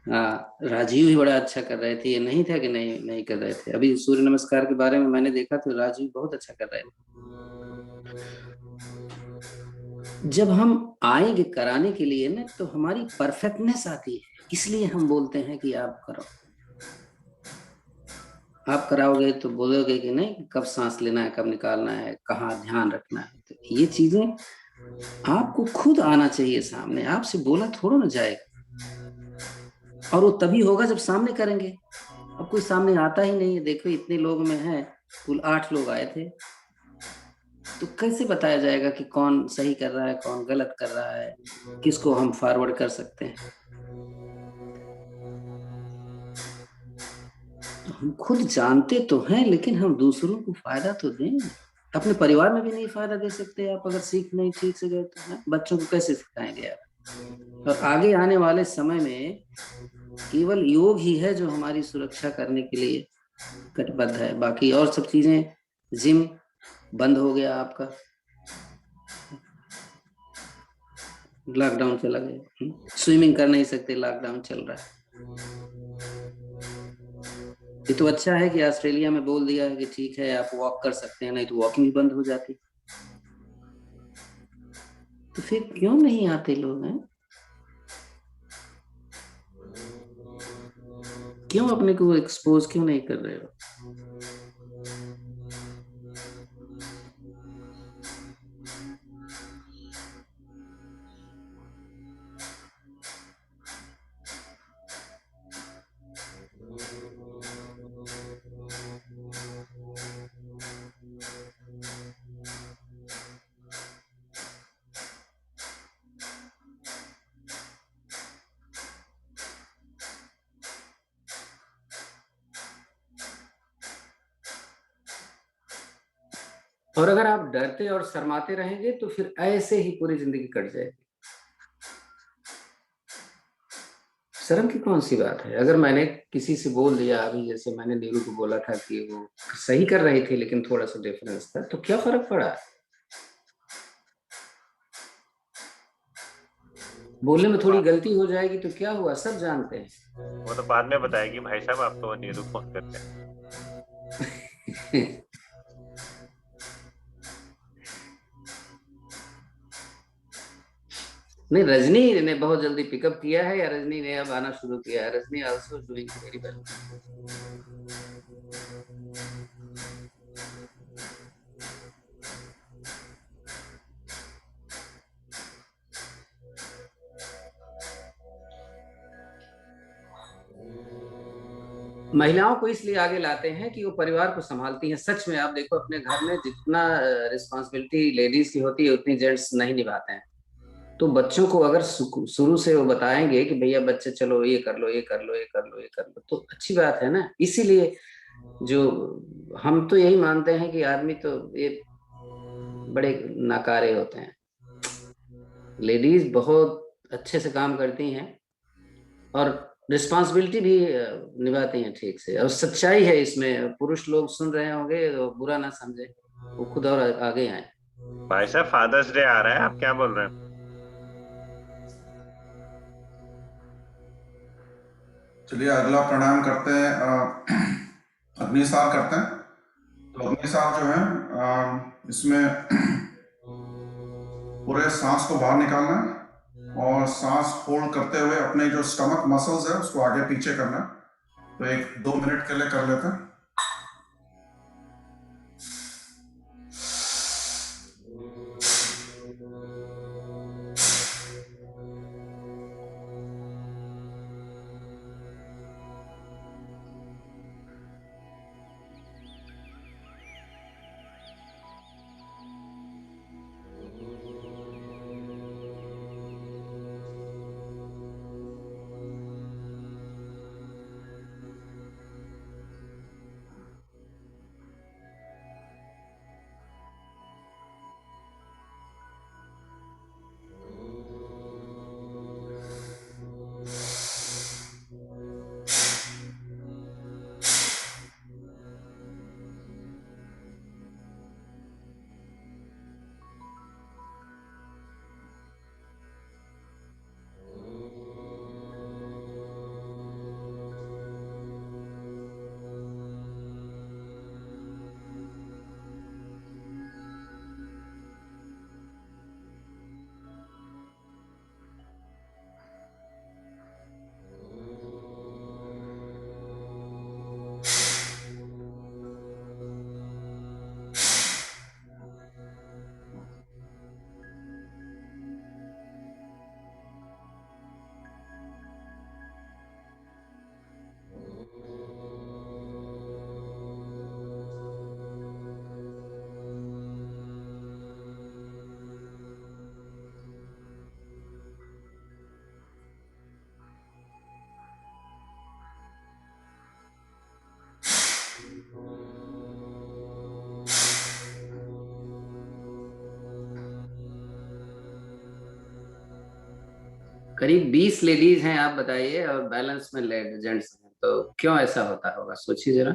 राजीव भी बड़ा अच्छा कर रहे थे। ये नहीं था कि नहीं नहीं कर रहे थे। अभी सूर्य नमस्कार के बारे में मैंने देखा तो राजीव बहुत अच्छा कर रहे थे। जब हम आएंगे कराने के लिए ना, तो हमारी परफेक्टनेस आती है, इसलिए हम बोलते हैं कि आप करो। आप कराओगे तो बोलोगे कि नहीं, कब सांस लेना है, कब निकालना है, कहाँ ध्यान रखना है। तो ये चीजें आपको खुद आना चाहिए सामने, आपसे बोला थोड़ा ना जाएगा। और वो तभी होगा जब सामने करेंगे। अब कोई सामने आता ही नहीं है। देखो इतने लोग में है, कुल 8 लोग आए थे, तो कैसे बताया जाएगा कि कौन सही कर रहा है, कौन गलत कर रहा है, किसको हम फॉरवर्ड कर सकते हैं। तो हम खुद जानते तो हैं, लेकिन हम दूसरों को फायदा तो दें। अपने परिवार में भी नहीं फायदा दे सकते आप, अगर सीख नहीं ठीक से गए तो है? बच्चों को कैसे सिखाएंगे आप? और आगे आने वाले समय में केवल योग ही है जो हमारी सुरक्षा करने के लिए कटिबद्ध है। बाकी और सब चीजें, जिम बंद हो गया आपका, लॉकडाउन चला गया, स्विमिंग कर नहीं सकते, लॉकडाउन चल रहा है। ये तो अच्छा है कि ऑस्ट्रेलिया में बोल दिया है कि ठीक है आप वॉक कर सकते हैं, नहीं तो वॉकिंग भी बंद हो जाती। तो फिर क्यों नहीं आते लोग हैं? क्यों अपने को एक्सपोज क्यों नहीं कर रहे हो? और अगर आप डरते और शर्माते रहेंगे तो फिर ऐसे ही पूरी जिंदगी कट जाएगी। शर्म की कौन सी बात है? अगर मैंने किसी से बोल दिया, अभी जैसे मैंने नीरू को बोला था कि वो सही कर रही थी लेकिन थोड़ा सा डिफरेंस था, तो क्या फर्क पड़ा? बोलने में थोड़ी गलती हो जाएगी तो क्या हुआ, सब जानते हैं। वो तो बाद में बताएगी भाई साहब, आपको नीरू फोन करके। नहीं, रजनी ने बहुत जल्दी पिकअप किया है, या रजनी ने अब आना शुरू किया है? Rajni also doing very well. महिलाओं को इसलिए आगे लाते हैं कि वो परिवार को संभालती हैं। सच में आप देखो अपने घर में जितना रिस्पॉन्सिबिलिटी लेडीज की होती है उतनी जेंट्स नहीं निभाते हैं। तो बच्चों को अगर शुरू से वो बताएंगे कि भैया बच्चे चलो ये कर लो, ये कर लो, ये कर लो, ये कर लो, तो अच्छी बात है ना। इसीलिए जो हम तो यही मानते हैं कि आदमी तो ये बड़े नाकारे होते हैं। लेडीज बहुत अच्छे से काम करती हैं, और रिस्पॉन्सिबिलिटी भी निभाती हैं ठीक से, और सच्चाई है इसमें। पुरुष लोग सुन रहे होंगे तो बुरा ना समझे, वो खुद और आगे आए। भाई साहब फादर्स डे आ रहा है, आप क्या बोल रहे हैं? चलिए अगला प्रणाम करते हैं, अग्निसार करते हैं। तो अग्निसार जो है इसमें पूरे सांस को बाहर निकालना है और सांस होल्ड करते हुए अपने जो स्टमक मसल्स है उसको आगे पीछे करना है। तो एक 2 मिनट के लिए कर लेते हैं। करीब 20 लेडीज हैं आप बताइए, और बैलेंस में लेड जेंट्स हैं, तो क्यों ऐसा होता होगा, सोचिए जरा।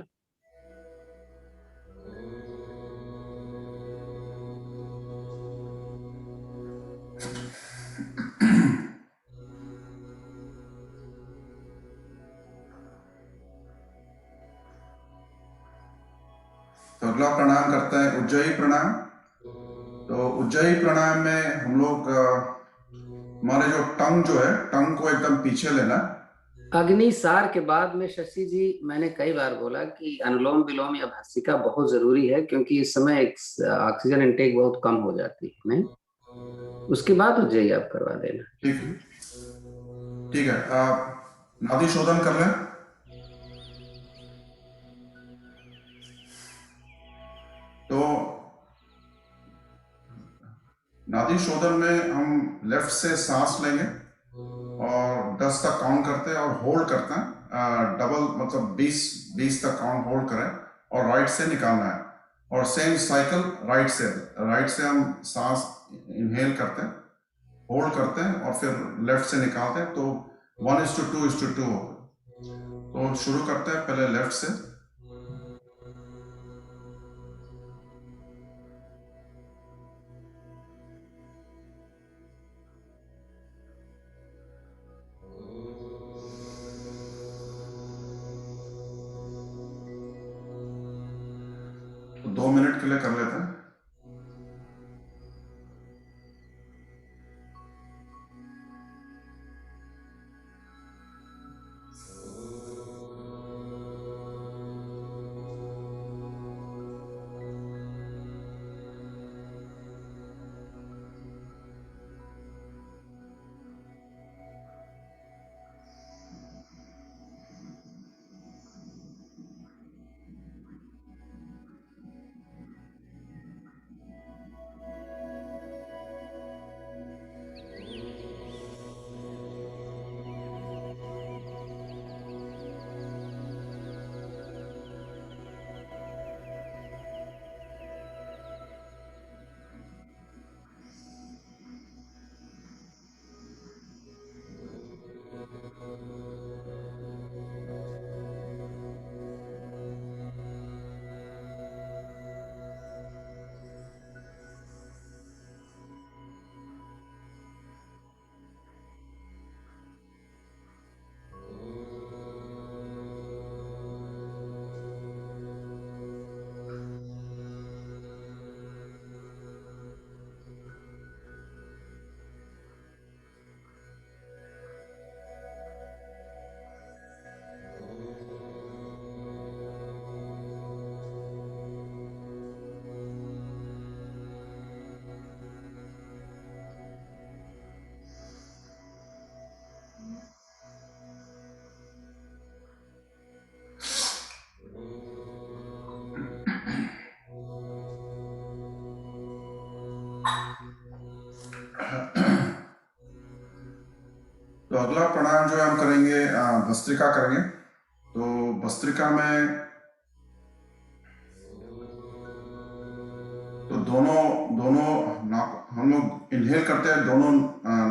तो अगला प्रणाम करते हैं उज्जयी प्रणाम। तो उज्जयी प्रणाम में हम लोग हमारे जो टंग जो है, टंग को एकदम पीछे लेना है। अग्निसार के बाद में शशि जी, मैंने कई बार बोला कि अनुलोम विलोम या भस्त्रिका बहुत जरूरी है, क्योंकि इस समय ऑक्सीजन इनटेक बहुत कम हो जाती है। नहीं, उसके बाद उज्जयी आप करवा देना। ठीक है, ठीक है। आप नाभि शोधन कर लें। तो नाभि शोधन में हम लेफ्ट से सांस लेंगे और 10 तक काउंट करते हैं और होल्ड करते हैं। डबल मतलब 20 तक काउंट होल्ड करें और राइट से निकालना है। और सेम साइकिल राइट से हम सांस इनहेल करते हैं, होल्ड करते हैं और फिर लेफ्ट से निकालते हैं। तो 1:2:2 तो शुरू करते हैं पहले लेफ्ट से। तो 2 मिनट के लिए कर लेते हैं। तो अगला प्राणायाम जो है हम करेंगे भस्त्रिका करेंगे। तो भस्त्रिका में तो दोनों दोनों नाक हम लोग इनहेल करते हैं, दोनों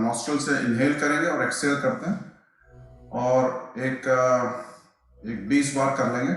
नॉस्ट्रल से इनहेल करेंगे और एक्सहेल करते हैं, और एक 20 बार कर लेंगे।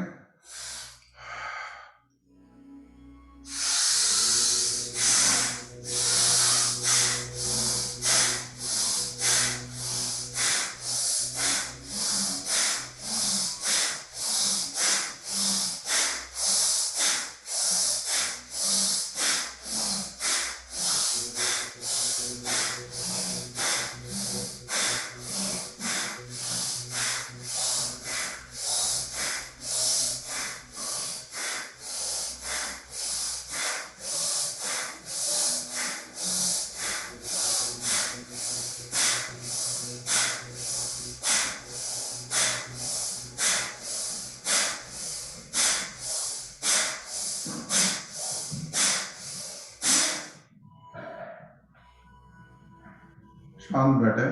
शांत बैठे।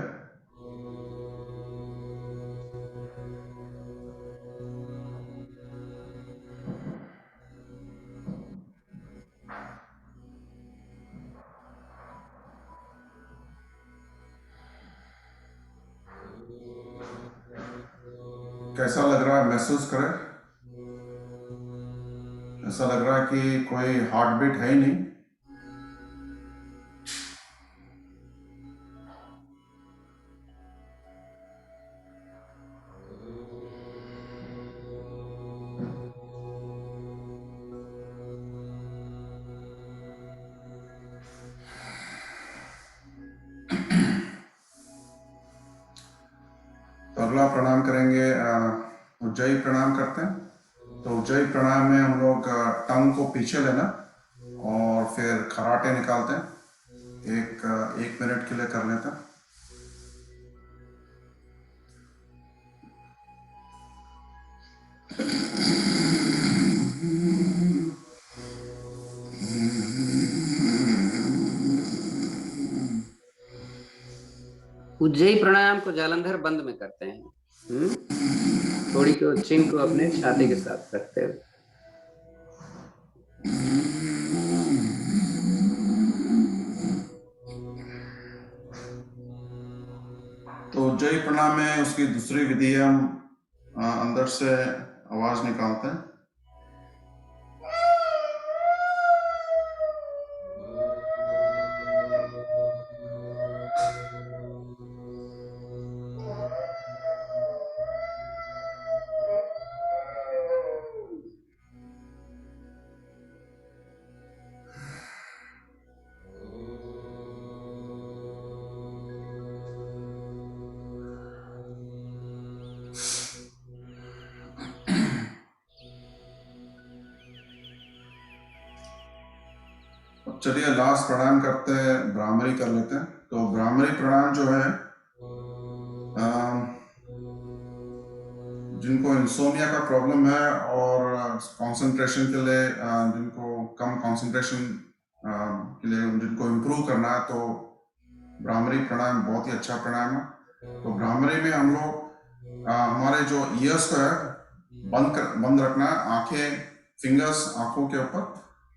कैसा लग रहा है महसूस करें। ऐसा लग रहा है कि कोई हार्ट बीट है ही नहीं। तो अगला प्राणायाम करेंगे, उज्जयी प्राणायाम करते हैं। तो उज्जयी प्राणायाम में हम लोग टंग को पीछे लेना और फिर खराटे निकालते हैं। एक मिनट के लिए कर लेते हैं। उज्जयी प्राणायाम को जालंधर बंद में करते हैं। थोड़ी को चिन को अपने छाती के साथ रखते हैं। तो उज्जयी प्राणायाम में उसकी दूसरी विधि है, हम अंदर से आवाज निकालते हैं। चलिए लास्ट प्राणायाम करते हैं, भ्रामरी कर लेते हैं। तो भ्रामरी प्राणायाम जो है, जिनको इंसोमिया का प्रॉब्लम है और कंसंट्रेशन के लिए, जिनको कम कंसंट्रेशन के लिए जिनको इम्प्रूव करना है, तो भ्रामरी प्राणायाम बहुत ही अच्छा प्राणायाम है। तो भ्रामरी में हम लोग हमारे जो ईयर्स को है बंद रखना है, आंखें, फिंगर्स आंखों के ऊपर,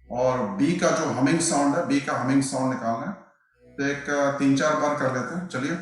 और बी का जो हमिंग साउंड है, बी का हमिंग साउंड निकालना है। तो एक 3-4 बार कर लेते हैं। चलिए।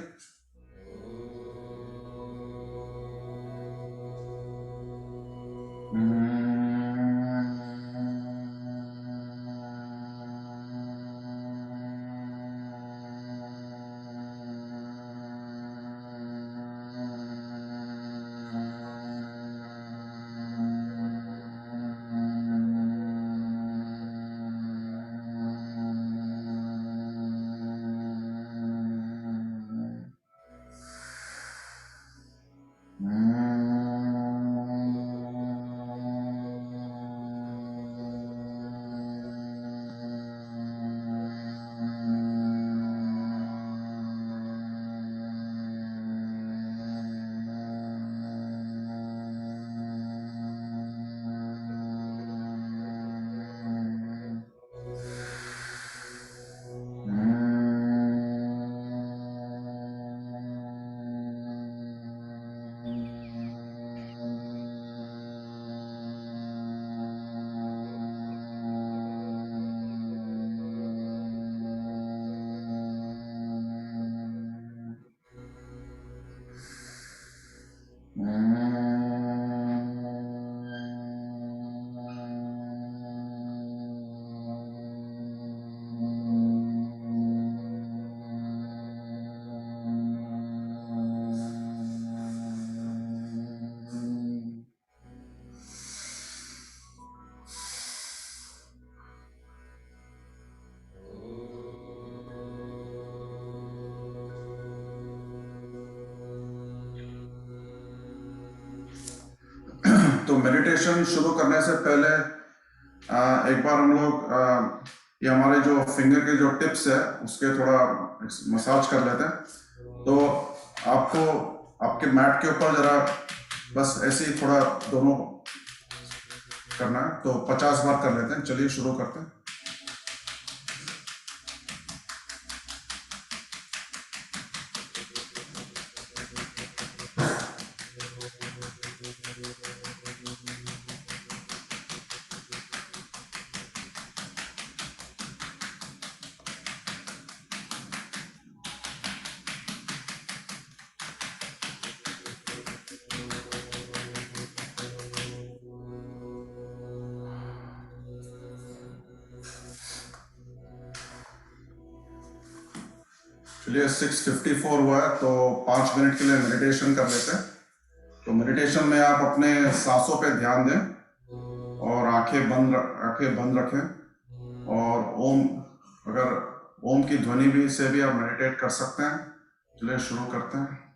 मेडिटेशन शुरू करने से पहले एक बार हम लोग ये हमारे जो फिंगर के जो टिप्स है उसके थोड़ा मसाज कर लेते हैं। तो आपको आपके मैट के ऊपर जरा बस ऐसे ही थोड़ा दोनों करना है। तो 50 बार कर लेते हैं। चलिए शुरू करते हैं। चलिए 6:54 हुआ है, तो 5 मिनट के लिए मेडिटेशन कर लेते हैं। तो मेडिटेशन में आप अपने सांसों पे ध्यान दें और आंखें बंद रखें। और ओम, अगर ओम की ध्वनि भी से भी आप मेडिटेट कर सकते हैं। चलिए शुरू करते हैं।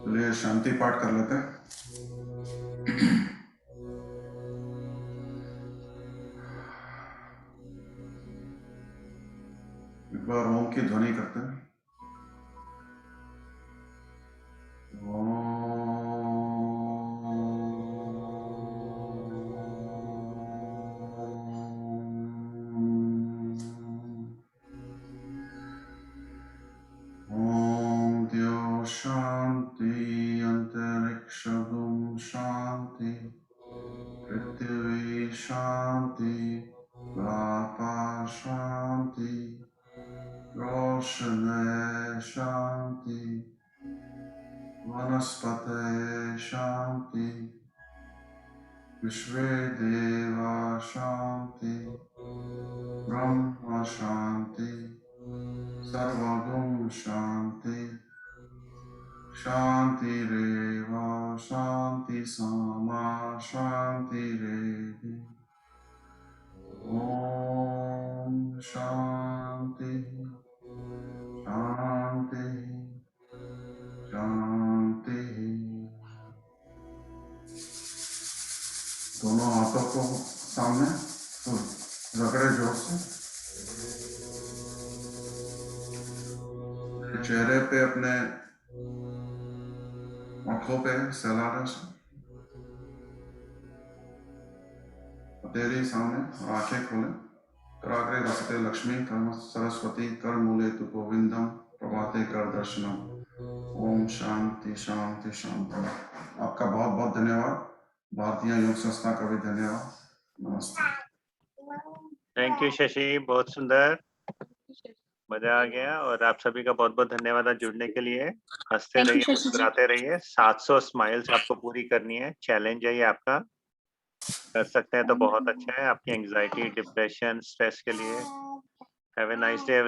चलिए शांति पाठ कर लेते हैं। एक बार ओम की ध्वनि करते हैं। ओम द्यो शांति अंतरिक्षगुम शांति पृथ्वी शांति व्यापा शांति रोशनी शांति वनस्पते शांति विश्वे देवा शांति ब्रह्म शांति सर्वगुण शांति शांतिरेव शांति सामा शांतिरेधि ओम शांति शांति शांति। दोनों हाथों को सामने रगड़े जोर से। चेहरे पे अपने आंखों पे सहलाने से हथेली सामने और आंखें खोलें। कराग्रे रसते लक्ष्मी कर्म सरस्वती कर मूले तु गोविंदम प्रभाते कर दर्शनम। ओम शांति शांति शांति। आपका बहुत बहुत धन्यवाद। भारतीय योग संस्था का भी धन्यवाद। नमस्ते। थैंक यू शशि, बहुत सुंदर, मजा आ गया। और आप सभी का बहुत बहुत धन्यवाद आज जुड़ने के लिए। हंसते रहिए, मुस्कुराते रहिए। 700 स्माइल्स आपको पूरी करनी है, चैलेंज है ये आपका। कर सकते हैं तो बहुत अच्छा है आपकी एंजाइटी, डिप्रेशन, स्ट्रेस के लिए। Have a nice day.